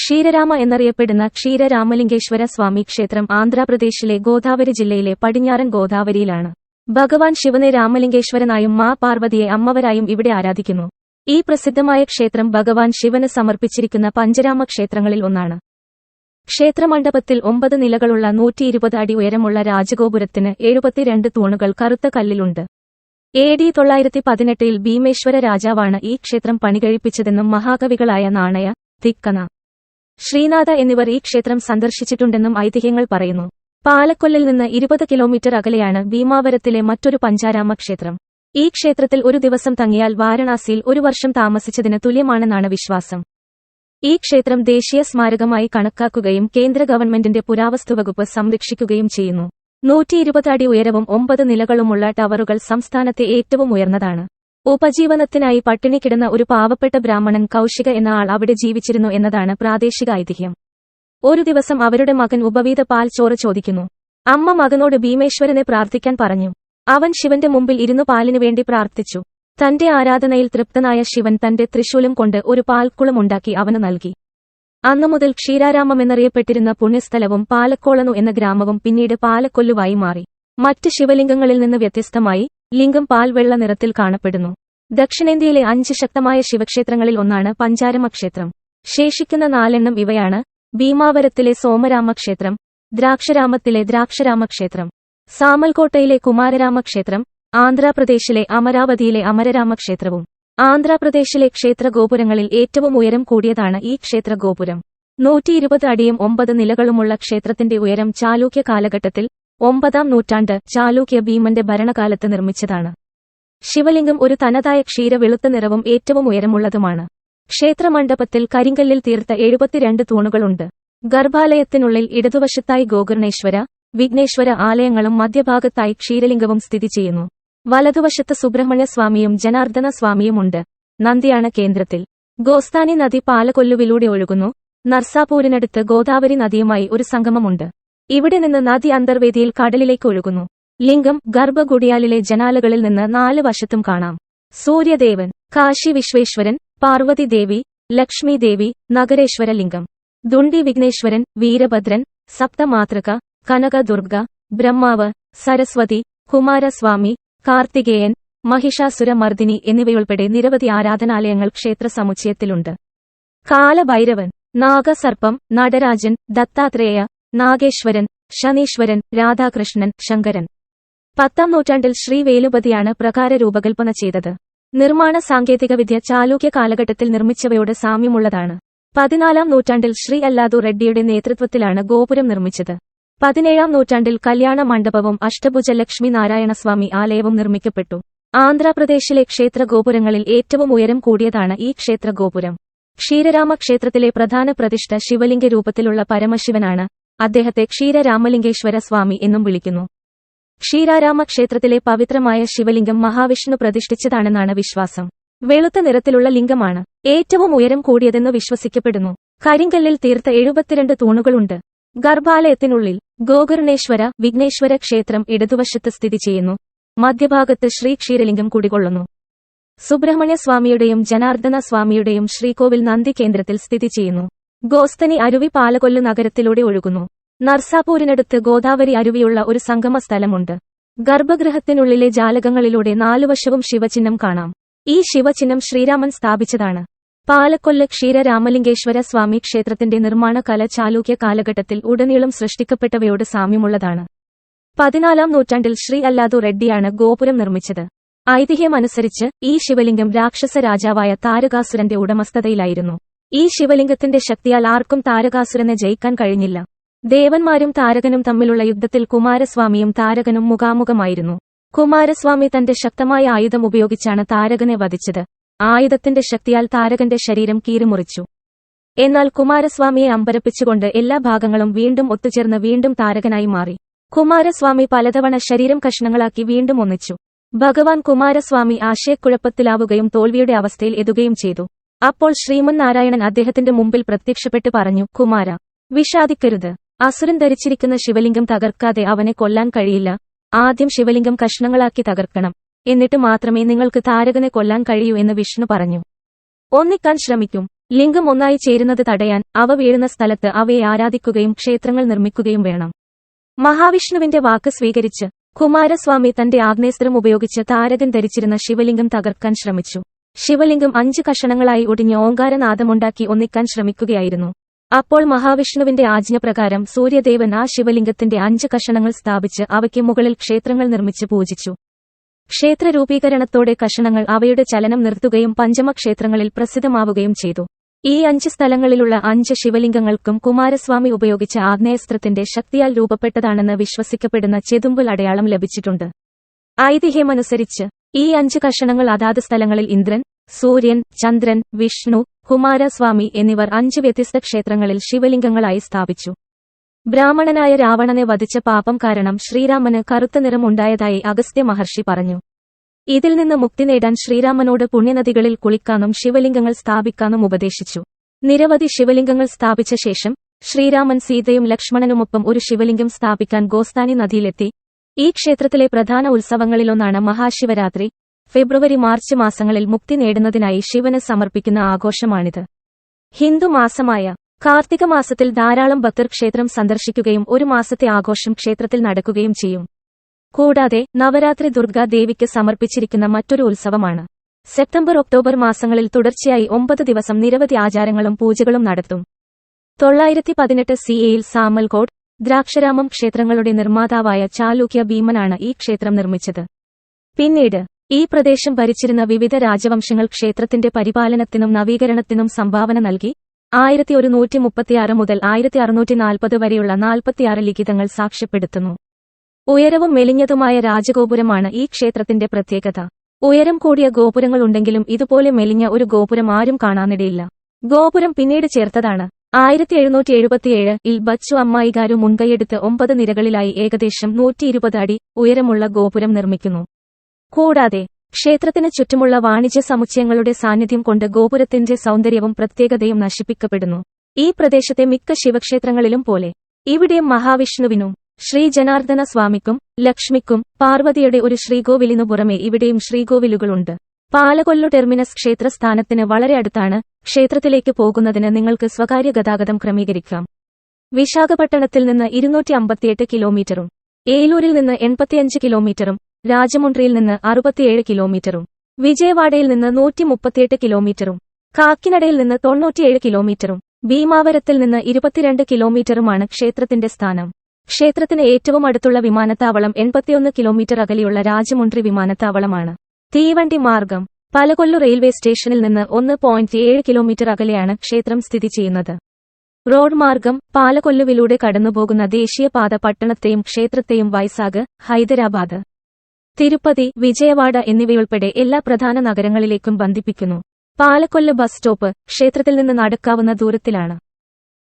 ക്ഷീരരാമ എന്നറിയപ്പെടുന്ന ക്ഷീരരാമലിംഗേശ്വര സ്വാമി ക്ഷേത്രം ആന്ധ്രാപ്രദേശിലെ ഗോദാവരി ജില്ലയിലെ പടിഞ്ഞാറൻ ഗോദാവരിയിലാണ്. ഭഗവാൻ ശിവനെ രാമലിംഗേശ്വരനായും മാ പാർവതിയെ അമ്മവരായും ഇവിടെ ആരാധിക്കുന്നു. ഈ പ്രസിദ്ധമായ ക്ഷേത്രം ഭഗവാൻ ശിവന് സമർപ്പിച്ചിരിക്കുന്ന പഞ്ചരാമ ക്ഷേത്രങ്ങളിൽ ഒന്നാണ്. ക്ഷേത്രമണ്ഡപത്തിൽ 9 നിലകളുള്ള 120 അടി ഉയരമുള്ള രാജഗോപുരത്തിന് 72 തൂണുകൾ കറുത്ത കല്ലിലുണ്ട്. AD 918 ഭീമേശ്വര രാജാവാണ് ഈ ക്ഷേത്രം പണികഴിപ്പിച്ചതെന്നും മഹാകവികളായ നാണയ, തിക്കന, ശ്രീനാഥ എന്നിവർ ഈ ക്ഷേത്രം സന്ദർശിച്ചിട്ടുണ്ടെന്നും ഐതിഹ്യങ്ങൾ പറയുന്നു. പാലക്കൊല്ലിൽ നിന്ന് 20 കിലോമീറ്റർ അകലെയാണ് ഭീമാവരത്തിലെ മറ്റൊരു പഞ്ചാരാമ ക്ഷേത്രം. ഈ ക്ഷേത്രത്തിൽ ഒരു ദിവസം തങ്ങിയാൽ വാരണാസിയിൽ ഒരു വർഷം താമസിച്ചതിന് തുല്യമാണെന്നാണ് വിശ്വാസം. ഈ ക്ഷേത്രം ദേശീയ സ്മാരകമായി കണക്കാക്കുകയും കേന്ദ്ര ഗവൺമെന്റിന്റെ പുരാവസ്തുവകുപ്പ് സംരക്ഷിക്കുകയും ചെയ്യുന്നു. 120 അടി ഉയരവും 9 നിലകളുമുള്ള ടവറുകൾ സംസ്ഥാനത്തെ ഏറ്റവും ഉയർന്നതാണ്. ഉപജീവനത്തിനായി പട്ടിണി കിടന്ന ഒരു പാവപ്പെട്ട ബ്രാഹ്മണൻ കൗശിക എന്ന ആൾ അവിടെ ജീവിച്ചിരുന്നു എന്നതാണ് പ്രാദേശിക ഐതിഹ്യം. ഒരു ദിവസം അവരുടെ മകൻ ഉപവീത പാൽ ചോറ് ചോദിക്കുന്നു. അമ്മ മകനോട് ഭീമേശ്വരനെ പ്രാർത്ഥിക്കാൻ പറഞ്ഞു. അവൻ ശിവന്റെ മുമ്പിൽ ഇരുന്നു പാലിനു വേണ്ടി പ്രാർത്ഥിച്ചു. തന്റെ ആരാധനയിൽ തൃപ്തനായ ശിവൻ തന്റെ ത്രിശൂലം കൊണ്ട് ഒരു പാൽക്കുളം ഉണ്ടാക്കി അവന് നൽകി. അന്നുമുതൽ ക്ഷീരാരാമമെന്നറിയപ്പെട്ടിരുന്ന പുണ്യസ്ഥലവും പാലക്കോളനു എന്ന ഗ്രാമവും പിന്നീട് പാലക്കൊല്ലുവായി മാറി. മറ്റ് ശിവലിംഗങ്ങളിൽ നിന്ന് വ്യത്യസ്തമായി ലിംഗം പാൽവെള്ള നിറത്തിൽ കാണപ്പെടുന്നു. ദക്ഷിണേന്ത്യയിലെ 5 ശക്തമായ ശിവക്ഷേത്രങ്ങളിൽ ഒന്നാണ് പഞ്ചാരമ ക്ഷേത്രം. ശേഷിക്കുന്ന 4 ഇവയാണ്: ഭീമാവരത്തിലെ സോമരാമക്ഷേത്രം, ദ്രാക്ഷരാമത്തിലെ ദ്രാക്ഷരാമക്ഷേത്രം, സാമൽകോട്ടയിലെ കുമാരരാമക്ഷേത്രം, ആന്ധ്രാപ്രദേശിലെ അമരാവതിയിലെ അമരരാമക്ഷേത്രവും. ആന്ധ്രാപ്രദേശിലെ ക്ഷേത്രഗോപുരങ്ങളിൽ ഏറ്റവും ഉയരം കൂടിയതാണ് ഈ ക്ഷേത്രഗോപുരം. 120 അടിയും 9 നിലകളുമുള്ള ക്ഷേത്രത്തിന്റെ ഉയരം ചാലൂക്യ കാലഘട്ടത്തിൽ 9ാം നൂറ്റാണ്ട് ചാലൂക്യ ഭീമന്റെ ഭരണകാലത്ത് നിർമ്മിച്ചതാണ്. ശിവലിംഗം ഒരു തനതായ ക്ഷീര വെളുത്ത നിറവും ഏറ്റവും ഉയരമുള്ളതുമാണ്. ക്ഷേത്രമണ്ഡപത്തിൽ കരിങ്കല്ലിൽ തീർത്ത 72 തൂണുകളുണ്ട്. ഗർഭാലയത്തിനുള്ളിൽ ഇടതുവശത്തായി ഗോകർണേശ്വര, വിഘ്നേശ്വര ആലയങ്ങളും മധ്യഭാഗത്തായി ക്ഷീരലിംഗവും സ്ഥിതി ചെയ്യുന്നു. വലതുവശത്ത് സുബ്രഹ്മണ്യ സ്വാമിയും ജനാർദ്ദന സ്വാമിയുമുണ്ട്. നന്ദിയാണ് കേന്ദ്രത്തിൽ. ഗോസ്ഥാനി നദി പാലക്കൊല്ലുവിലൂടെ ഒഴുകുന്നു. നർസാപൂരിനടുത്ത് ഗോദാവരി നദിയുമായി ഒരു സംഗമമുണ്ട്. ഇവിടെ നിന്ന് നദി അന്തർവേദിയിൽ കടലിലേക്ക് ഒഴുകുന്നു. ലിംഗം ഗർഭഗുഡിയാലിലെ ജനാലകളിൽ നിന്ന് 4 വശത്തും കാണാം. സൂര്യദേവൻ, കാശി വിശ്വേശ്വരൻ, പാർവതി ദേവി, ലക്ഷ്മി ദേവി, നഗരേശ്വര ലിംഗം, ദുണ്ഡി വിഘ്നേശ്വരൻ, വീരഭദ്രൻ, സപ്തമാതൃക, കനകദുർഗ, ബ്രഹ്മാവ്, സരസ്വതി, കുമാരസ്വാമി, കാർത്തികേയൻ, മഹിഷാസുര മർദിനി എന്നിവയുൾപ്പെടെ നിരവധി ആരാധനാലയങ്ങൾ ക്ഷേത്ര സമുച്ചയത്തിലുണ്ട്. കാലഭൈരവൻ, നാഗസർപ്പം, നടരാജൻ, ദത്താത്രേയ, നാഗേശ്വരൻ, ശനീശ്വരൻ, രാധാകൃഷ്ണൻ, ശങ്കരൻ. 10ാം നൂറ്റാണ്ടിൽ ശ്രീ വേലുപതിയാണ് പ്രകാര രൂപകൽപ്പന ചെയ്തത്. നിർമ്മാണ സാങ്കേതികവിദ്യ ചാലൂക്യ കാലഘട്ടത്തിൽ നിർമ്മിച്ചവയോട് സാമ്യമുള്ളതാണ്. 14ാം നൂറ്റാണ്ടിൽ ശ്രീ അല്ലാദു റെഡ്ഡിയുടെ നേതൃത്വത്തിലാണ് ഗോപുരം നിർമ്മിച്ചത്. 17ാം നൂറ്റാണ്ടിൽ കല്യാണ മണ്ഡപവും അഷ്ടഭുജ ലക്ഷ്മി നാരായണസ്വാമി ആലയവും നിർമ്മിക്കപ്പെട്ടു. ആന്ധ്രാപ്രദേശിലെ ക്ഷേത്രഗോപുരങ്ങളിൽ ഏറ്റവും ഉയരം കൂടിയതാണ് ഈ ക്ഷേത്രഗോപുരം. ക്ഷീരരാമ ക്ഷേത്രത്തിലെ പ്രധാന പ്രതിഷ്ഠ ശിവലിംഗ രൂപത്തിലുള്ള പരമശിവനാണ്. അദ്ദേഹത്തെ ക്ഷീരരാമലിംഗേശ്വര സ്വാമി എന്നും വിളിക്കുന്നു. ക്ഷീരാരാമ ക്ഷേത്രത്തിലെ പവിത്രമായ ശിവലിംഗം മഹാവിഷ്ണു പ്രതിഷ്ഠിച്ചതാണെന്നാണ് വിശ്വാസം. വെളുത്ത നിറത്തിലുള്ള ലിംഗമാണ് ഏറ്റവും ഉയരം കൂടിയതെന്ന് വിശ്വസിക്കപ്പെടുന്നു. കരിങ്കല്ലിൽ തീർത്ത 72 തൂണുകളുണ്ട്. ഗർഭാലയത്തിനുള്ളിൽ ഗോകർണേശ്വര, വിഘ്നേശ്വര ക്ഷേത്രം ഇടതുവശത്ത് സ്ഥിതി ചെയ്യുന്നു. മധ്യഭാഗത്ത് ശ്രീ ക്ഷീരലിംഗം കുടികൊള്ളുന്നു. സുബ്രഹ്മണ്യ സ്വാമിയുടെയും ജനാർദ്ദന സ്വാമിയുടെയും ശ്രീകോവിൽ നന്ദി കേന്ദ്രത്തിൽ സ്ഥിതി ചെയ്യുന്നു. ഗോസ്തനി അരുവി പാലക്കൊല്ലു നഗരത്തിലൂടെ ഒഴുകുന്നു. നർസാപൂരിനടുത്ത് ഗോദാവരി അരുവിയുള്ള ഒരു സംഗമ സ്ഥലമുണ്ട്. ഗർഭഗൃഹത്തിനുള്ളിലെ ജാലകങ്ങളിലൂടെ 4 വശവും ശിവചിഹ്നം കാണാം. ഈ ശിവചിഹ്നം ശ്രീരാമൻ സ്ഥാപിച്ചതാണ്. പാലക്കൊല്ല് ക്ഷീരരാമലിംഗേശ്വര സ്വാമി ക്ഷേത്രത്തിന്റെ നിർമ്മാണ കല ചാലൂക്യ കാലഘട്ടത്തിൽ ഉടനീളം സൃഷ്ടിക്കപ്പെട്ടവയോട് സാമ്യമുള്ളതാണ്. 14ാം നൂറ്റാണ്ടിൽ ശ്രീ അല്ലാദു റെഡ്ഡിയാണ് ഗോപുരം നിർമ്മിച്ചത്. ഐതിഹ്യമനുസരിച്ച് ഈ ശിവലിംഗം രാക്ഷസ രാജാവായ താരകാസുരന്റെ ഉടമസ്ഥതയിലായിരുന്നു. ഈ ശിവലിംഗത്തിന്റെ ശക്തിയാൽ ആർക്കും താരകാസുരനെ ജയിക്കാൻ കഴിഞ്ഞില്ല. ദേവന്മാരും താരകനും തമ്മിലുള്ള യുദ്ധത്തിൽ കുമാരസ്വാമിയും താരകനും മുഖാമുഖമായിരുന്നു. കുമാരസ്വാമി തന്റെ ശക്തമായ ആയുധം ഉപയോഗിച്ചാണ് താരകനെ വധിച്ചത്. ആയുധത്തിന്റെ ശക്തിയാൽ താരകന്റെ ശരീരം കീറിമുറിച്ചു. എന്നാൽ കുമാരസ്വാമിയെ അമ്പരപ്പിച്ചുകൊണ്ട് എല്ലാ ഭാഗങ്ങളും വീണ്ടും ഒത്തുചേർന്ന് വീണ്ടും താരകനായി മാറി. കുമാരസ്വാമി പലതവണ ശരീരം കഷ്ണങ്ങളാക്കി വീണ്ടും ഒന്നിച്ചു. ഭഗവാൻ കുമാരസ്വാമി ആശയക്കുഴപ്പത്തിലാവുകയും തോൽവിയുടെ അവസ്ഥയിൽ എത്തുകയും ചെയ്തു. അപ്പോൾ ശ്രീമൻ നാരായണൻ അദ്ദേഹത്തിന്റെ മുമ്പിൽ പ്രത്യക്ഷപ്പെട്ട് പറഞ്ഞു, കുമാര, വിഷാദിക്കരുത്. അസുരൻ ധരിച്ചിരിക്കുന്ന ശിവലിംഗം തകർക്കാതെ അവനെ കൊല്ലാൻ കഴിയില്ല. ആദ്യം ശിവലിംഗം കഷ്ണങ്ങളാക്കി തകർക്കണം. എന്നിട്ട് മാത്രമേ നിങ്ങൾക്ക് താരകനെ കൊല്ലാൻ കഴിയൂ എന്ന് വിഷ്ണു പറഞ്ഞു. ഒന്നിക്കാൻ ശ്രമിക്കും. ലിംഗം ഒന്നായി ചേരുന്നത് തടയാൻ അവ വീഴുന്ന സ്ഥലത്ത് അവയെ ആരാധിക്കുകയും ക്ഷേത്രങ്ങൾ നിർമ്മിക്കുകയും വേണം. മഹാവിഷ്ണുവിന്റെ വാക്ക് സ്വീകരിച്ച് കുമാരസ്വാമി തന്റെ ആഗ്നേസ്ത്രം ഉപയോഗിച്ച് താരകൻ ധരിച്ചിരുന്ന ശിവലിംഗം തകർക്കാൻ ശ്രമിച്ചു. ശിവലിംഗം 5 കഷണങ്ങളായി ഒടിഞ്ഞ് ഓങ്കാരനാദമുണ്ടാക്കി ഒന്നിക്കാൻ ശ്രമിക്കുകയായിരുന്നു. അപ്പോൾ മഹാവിഷ്ണുവിന്റെ ആജ്ഞപ്രകാരം സൂര്യദേവൻ ആ ശിവലിംഗത്തിന്റെ 5 കഷണങ്ങൾ സ്ഥാപിച്ച് അവയ്ക്ക് മുകളിൽ ക്ഷേത്രങ്ങൾ നിർമ്മിച്ച് പൂജിച്ചു. ക്ഷേത്ര രൂപീകരണത്തോടെ കഷണങ്ങൾ അവയുടെ ചലനം നിർത്തുകയും പഞ്ചമക്ഷേത്രങ്ങളിൽ പ്രസിദ്ധമാവുകയും ചെയ്തു. ഈ 5 സ്ഥലങ്ങളിലുള്ള 5 ശിവലിംഗങ്ങൾക്കും കുമാരസ്വാമി ഉപയോഗിച്ച ആഗ്നേയാസ്ത്രത്തിന്റെ ശക്തിയാൽ രൂപപ്പെട്ടതാണെന്ന് വിശ്വസിക്കപ്പെടുന്ന ചെതുമ്പൽ അടയാളം ലഭിച്ചിട്ടുണ്ട്. ഐതിഹ്യമനുസരിച്ച് ഈ 5 കഷണങ്ങൾ അതാത് സ്ഥലങ്ങളിൽ ഇന്ദ്രൻ, സൂര്യൻ, ചന്ദ്രൻ, വിഷ്ണു, കുമാരസ്വാമി എന്നിവർ 5 വ്യത്യസ്ത ക്ഷേത്രങ്ങളിൽ ശിവലിംഗങ്ങളായി സ്ഥാപിച്ചു. ബ്രാഹ്മണനായ രാവണനെ വധിച്ച പാപം കാരണം ശ്രീരാമന് കറുത്ത നിറം ഉണ്ടായതായി അഗസ്ത്യ മഹർഷി പറഞ്ഞു. ഇതിൽ നിന്ന് മുക്തി നേടാൻ ശ്രീരാമനോട് പുണ്യനദികളിൽ കുളിക്കാനും ശിവലിംഗങ്ങൾ സ്ഥാപിക്കാനും ഉപദേശിച്ചു. നിരവധി ശിവലിംഗങ്ങൾ സ്ഥാപിച്ച ശേഷം ശ്രീരാമൻ സീതയും ലക്ഷ്മണനുമൊപ്പം ഒരു ശിവലിംഗം സ്ഥാപിക്കാൻ ഗോസ്ഥാനി നദിയിലെത്തി. ഈ ക്ഷേത്രത്തിലെ പ്രധാന ഉത്സവങ്ങളിലൊന്നാണ് മഹാശിവരാത്രി. ഫെബ്രുവരി മാർച്ച് മാസങ്ങളിൽ മുക്തി നേടുന്നതിനായി ശിവന് സമർപ്പിക്കുന്ന ആഘോഷമാണിത്. ഹിന്ദു മാസമായ കാർത്തിക മാസത്തിൽ ധാരാളം ഭക്തർ ക്ഷേത്രം സന്ദർശിക്കുകയും ഒരു മാസത്തെ ആഘോഷം ക്ഷേത്രത്തിൽ നടക്കുകയും ചെയ്യും. കൂടാതെ നവരാത്രി ദുർഗാ ദേവിക്ക് സമർപ്പിച്ചിരിക്കുന്ന മറ്റൊരു ഉത്സവമാണ്. സെപ്റ്റംബർ ഒക്ടോബർ മാസങ്ങളിൽ തുടർച്ചയായി 9 ദിവസം നിരവധി ആചാരങ്ങളും പൂജകളും നടത്തും. 918 CE സാമൽകോട്, ദ്രാക്ഷരാമം ക്ഷേത്രങ്ങളുടെ നിർമ്മാതാവായ ചാലൂക്യ ഭീമനാണ് ഈ ക്ഷേത്രം നിർമ്മിച്ചത്. പിന്നീട് ഈ പ്രദേശം ഭരിച്ചിരുന്ന വിവിധ രാജവംശങ്ങൾ ക്ഷേത്രത്തിന്റെ പരിപാലനത്തിനും നവീകരണത്തിനും സംഭാവന നൽകി. 1136 മുതൽ 1640 വരെയുള്ള 46 ലിഖിതങ്ങൾ സാക്ഷ്യപ്പെടുത്തുന്നു. ഉയരവും മെലിഞ്ഞതുമായ രാജഗോപുരമാണ് ഈ ക്ഷേത്രത്തിന്റെ പ്രത്യേകത. ഉയരം കൂടിയ ഗോപുരങ്ങളുണ്ടെങ്കിലും ഇതുപോലെ മെലിഞ്ഞ ഒരു ഗോപുരം ആരും കാണാനിടയില്ല. ഗോപുരം പിന്നീട് ചേർത്തതാണ്. 1777 ബച്ചു അമ്മായികാരു മുൻകൈയെടുത്ത് 9 നിരകളിലായി ഏകദേശം 120 അടി ഉയരമുള്ള ഗോപുരം നിർമ്മിക്കുന്നു. കൂടാതെ ക്ഷേത്രത്തിന് ചുറ്റുമുള്ള വാണിജ്യ സമുച്ചയങ്ങളുടെ സാന്നിധ്യം കൊണ്ട് ഗോപുരത്തിന്റെ സൗന്ദര്യവും പ്രത്യേകതയും നശിപ്പിക്കപ്പെടുന്നു. ഈ പ്രദേശത്തെ മിക്ക ശിവക്ഷേത്രങ്ങളിലും പോലെ ഇവിടെയും മഹാവിഷ്ണുവിനും ശ്രീ ജനാർദ്ദന സ്വാമിക്കും ലക്ഷ്മിക്കും പാർവതിയുടെ ഒരു ശ്രീകോവിലിനു പുറമെ ഇവിടെയും ശ്രീകോവിലുകളുണ്ട്. പാലകൊല്ലു ടെർമിനസ് ക്ഷേത്രസ്ഥാനത്തിന് വളരെ അടുത്താണ്. ക്ഷേത്രത്തിലേക്ക് പോകുന്നതിന് നിങ്ങൾക്ക് സ്വകാര്യ ഗതാഗതം ക്രമീകരിക്കാം. വിശാഖപട്ടണത്തിൽ നിന്ന് 258 കിലോമീറ്ററും ഏലൂരിൽ നിന്ന് 85 കിലോമീറ്ററും രാജമുണ്ട്രിയിൽ നിന്ന് 67 കിലോമീറ്ററും വിജയവാഡയിൽ നിന്ന് 138 കിലോമീറ്ററും കാക്കിനഡയിൽ നിന്ന് 97 കിലോമീറ്ററും ഭീമാവരത്തിൽ നിന്ന് 22 കിലോമീറ്ററുമാണ് ക്ഷേത്രത്തിന്റെ സ്ഥാനം. ക്ഷേത്രത്തിന് ഏറ്റവും അടുത്തുള്ള വിമാനത്താവളം 81 കിലോമീറ്റർ അകലെയുള്ള രാജമുണ്ട്രി വിമാനത്താവളമാണ്. തീവണ്ടി മാർഗം പാലകൊല്ലു റെയിൽവേ സ്റ്റേഷനിൽ നിന്ന് 1.7 കിലോമീറ്റർ അകലെയാണ് ക്ഷേത്രം സ്ഥിതി ചെയ്യുന്നത്. റോഡ് മാർഗം പാലകൊല്ലുവിലൂടെ കടന്നുപോകുന്ന ദേശീയപാത പട്ടണത്തെയും ക്ഷേത്രത്തെയും വൈസാഗ്, ഹൈദരാബാദ്, തിരുപ്പതി, വിജയവാഡ എന്നിവയുൾപ്പെടെ എല്ലാ പ്രധാന നഗരങ്ങളിലേക്കും ബന്ധിപ്പിക്കുന്നു. പാലക്കൊല്ല് ബസ് സ്റ്റോപ്പ് ക്ഷേത്രത്തിൽ നിന്ന് നടക്കാവുന്ന ദൂരത്തിലാണ്.